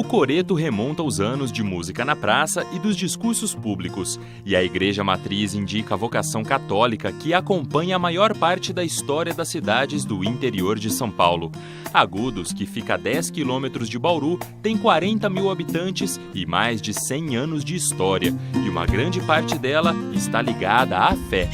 O coreto remonta aos anos de música na praça e dos discursos públicos, e a igreja matriz indica a vocação católica que acompanha a maior parte da história das cidades do interior de São Paulo. Agudos, que fica a 10 quilômetros de Bauru, tem 40 mil habitantes e mais de 100 anos de história, e uma grande parte dela está ligada à fé.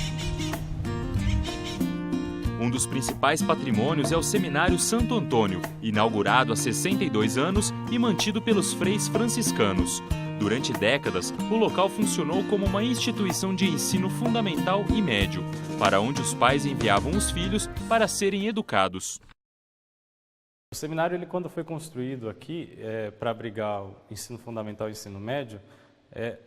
Um dos principais patrimônios é o Seminário Santo Antônio, inaugurado há 62 anos e mantido pelos freis franciscanos. Durante décadas, o local funcionou como uma instituição de ensino fundamental e médio, para onde os pais enviavam os filhos para serem educados. O seminário, quando foi construído aqui, para abrigar o ensino fundamental e o ensino médio,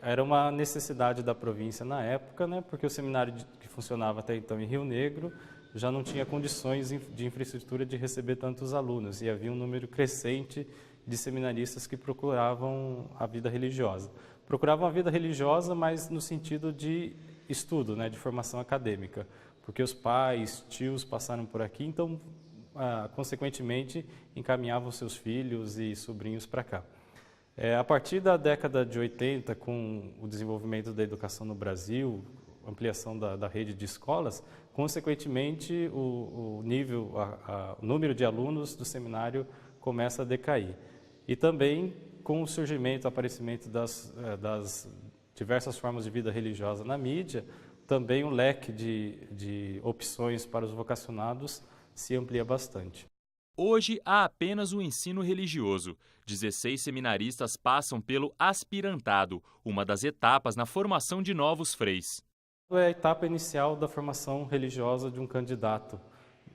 era uma necessidade da província na época, né, porque o seminário que funcionava até então em Rio Negro já não tinha condições de infraestrutura de receber tantos alunos, e havia um número crescente de seminaristas que procuravam a vida religiosa. Procuravam a vida religiosa, mas no sentido de estudo, né, de formação acadêmica, porque os pais, tios passaram por aqui, então, consequentemente, encaminhavam seus filhos e sobrinhos para cá. A partir da década de 80, com o desenvolvimento da educação no Brasil, ampliação da rede de escolas, consequentemente o número de alunos do seminário começa a decair. E também com o surgimento, aparecimento das diversas formas de vida religiosa na mídia, também o leque de opções para os vocacionados se amplia bastante. Hoje há apenas o ensino religioso. 16 seminaristas passam pelo aspirantado, uma das etapas na formação de novos freis. É a etapa inicial da formação religiosa de um candidato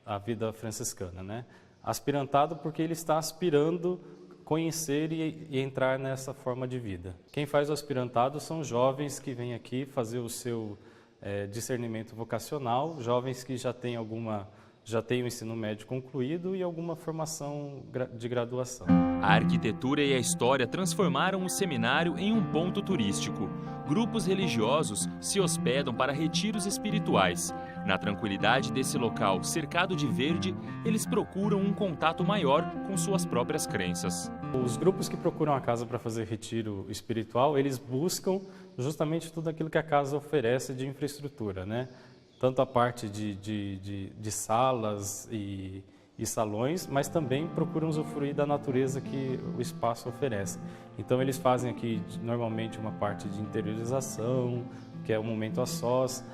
à vida franciscana, né? Aspirantado porque ele está aspirando conhecer e entrar nessa forma de vida. Quem faz o aspirantado são jovens que vêm aqui fazer o seu discernimento vocacional, jovens que já têm o ensino médio concluído e alguma formação de graduação. A arquitetura e a história transformaram o seminário em um ponto turístico. Grupos religiosos se hospedam para retiros espirituais. Na tranquilidade desse local, cercado de verde, eles procuram um contato maior com suas próprias crenças. Os grupos que procuram a casa para fazer retiro espiritual, eles buscam justamente tudo aquilo que a casa oferece de infraestrutura, né? Tanto a parte de salas e salões, mas também procuram usufruir da natureza que o espaço oferece. Então eles fazem aqui normalmente uma parte de interiorização, que é um momento a sós,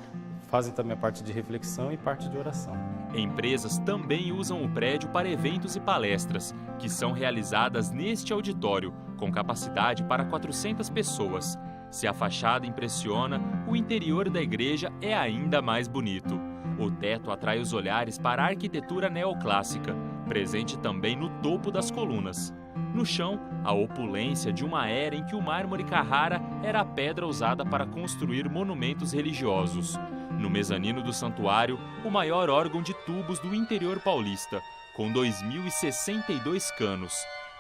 fazem também a parte de reflexão e parte de oração. Empresas também usam o prédio para eventos e palestras, que são realizadas neste auditório, com capacidade para 400 pessoas. Se a fachada impressiona, o interior da igreja é ainda mais bonito. O teto atrai os olhares para a arquitetura neoclássica, presente também no topo das colunas. No chão, a opulência de uma era em que o mármore Carrara era a pedra usada para construir monumentos religiosos. No mezanino do santuário, o maior órgão de tubos do interior paulista, com 2.062 canos,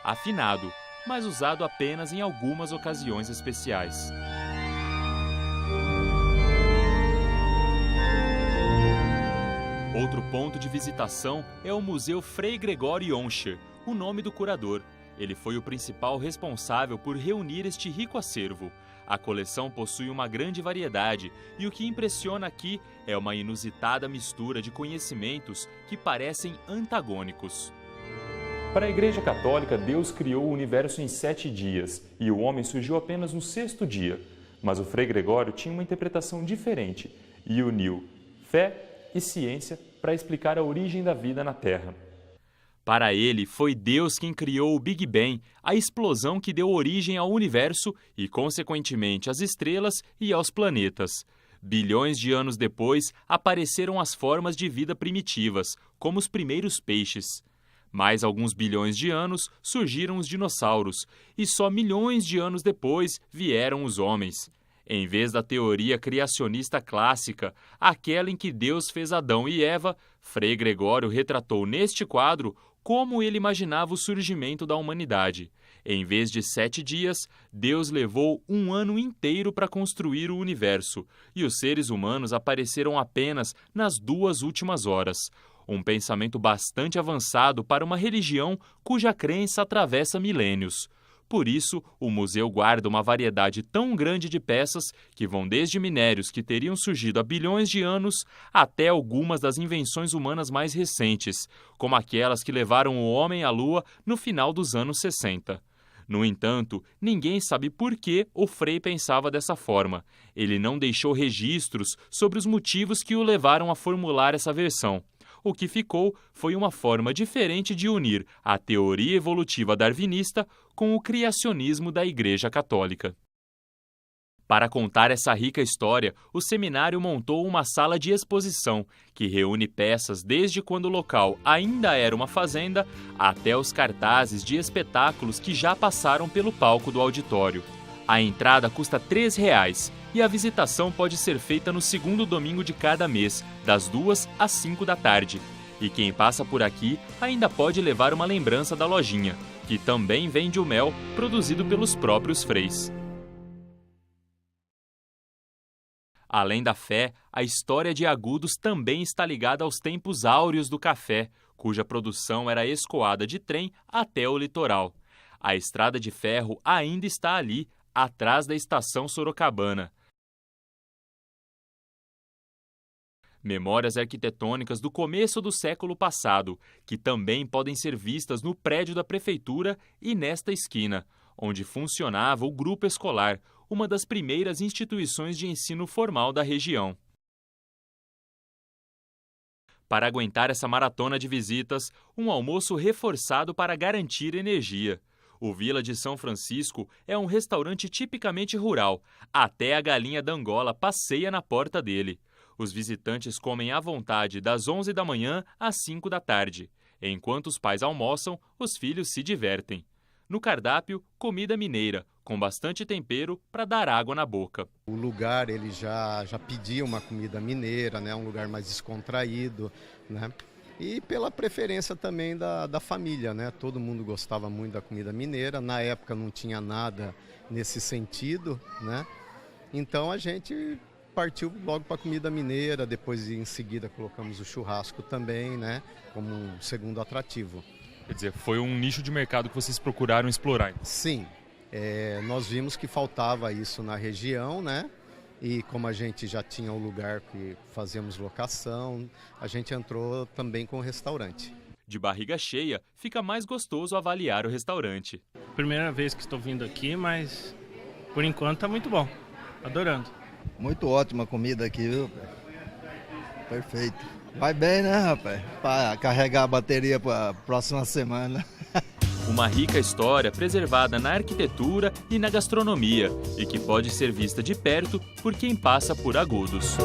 afinado, mas usado apenas em algumas ocasiões especiais. Outro ponto de visitação é o Museu Frei Gregório Yoncher, o nome do curador. Ele foi o principal responsável por reunir este rico acervo. A coleção possui uma grande variedade e o que impressiona aqui é uma inusitada mistura de conhecimentos que parecem antagônicos. Para a Igreja Católica, Deus criou o universo em 7 dias e o homem surgiu apenas no 6º dia. Mas o Frei Gregório tinha uma interpretação diferente e uniu fé e ciência para explicar a origem da vida na Terra. Para ele, foi Deus quem criou o Big Bang, a explosão que deu origem ao universo e, consequentemente, às estrelas e aos planetas. Bilhões de anos depois, apareceram as formas de vida primitivas, como os primeiros peixes. Mais alguns bilhões de anos surgiram os dinossauros, e só milhões de anos depois vieram os homens. Em vez da teoria criacionista clássica, aquela em que Deus fez Adão e Eva, Frei Gregório retratou neste quadro como ele imaginava o surgimento da humanidade. Em vez de 7 dias, Deus levou 1 ano inteiro para construir o universo, e os seres humanos apareceram apenas nas 2 últimas horas. Um pensamento bastante avançado para uma religião cuja crença atravessa milênios. Por isso, o museu guarda uma variedade tão grande de peças que vão desde minérios que teriam surgido há bilhões de anos até algumas das invenções humanas mais recentes, como aquelas que levaram o homem à Lua no final dos anos 60. No entanto, ninguém sabe por que o Frei pensava dessa forma. Ele não deixou registros sobre os motivos que o levaram a formular essa versão. O que ficou foi uma forma diferente de unir a teoria evolutiva darwinista com o criacionismo da Igreja Católica. Para contar essa rica história, o seminário montou uma sala de exposição que reúne peças desde quando o local ainda era uma fazenda até os cartazes de espetáculos que já passaram pelo palco do auditório. A entrada custa R$ 3 e a visitação pode ser feita no segundo domingo de cada mês, das 2 às 5 da tarde. E quem passa por aqui ainda pode levar uma lembrança da lojinha, que também vende o mel produzido pelos próprios freis. Além da fé, a história de Agudos também está ligada aos tempos áureos do café, cuja produção era escoada de trem até o litoral. A estrada de ferro ainda está ali, atrás da estação Sorocabana. Memórias arquitetônicas do começo do século passado, que também podem ser vistas no prédio da prefeitura e nesta esquina, onde funcionava o grupo escolar, uma das primeiras instituições de ensino formal da região. Para aguentar essa maratona de visitas, um almoço reforçado para garantir energia. O Vila de São Francisco é um restaurante tipicamente rural. Até a galinha d'Angola passeia na porta dele. Os visitantes comem à vontade das 11 da manhã às 5 da tarde. Enquanto os pais almoçam, os filhos se divertem. No cardápio, comida mineira, com bastante tempero para dar água na boca. O lugar ele já pedia uma comida mineira, né? Um lugar mais descontraído, né? E pela preferência também da família, né? Todo mundo gostava muito da comida mineira. Na época não tinha nada nesse sentido, né? Então a gente partiu logo para a comida mineira, depois em seguida colocamos o churrasco também, né? Como um segundo atrativo. Quer dizer, foi um nicho de mercado que vocês procuraram explorar. Sim, nós vimos que faltava isso na região, né? E como a gente já tinha o lugar que fazíamos locação, a gente entrou também com o restaurante. De barriga cheia, fica mais gostoso avaliar o restaurante. Primeira vez que estou vindo aqui, mas por enquanto está muito bom. Adorando. Muito ótima a comida aqui, viu? Perfeito. Vai bem, né, rapaz? Para carregar a bateria para a próxima semana. Uma rica história preservada na arquitetura e na gastronomia e que pode ser vista de perto por quem passa por Agudos.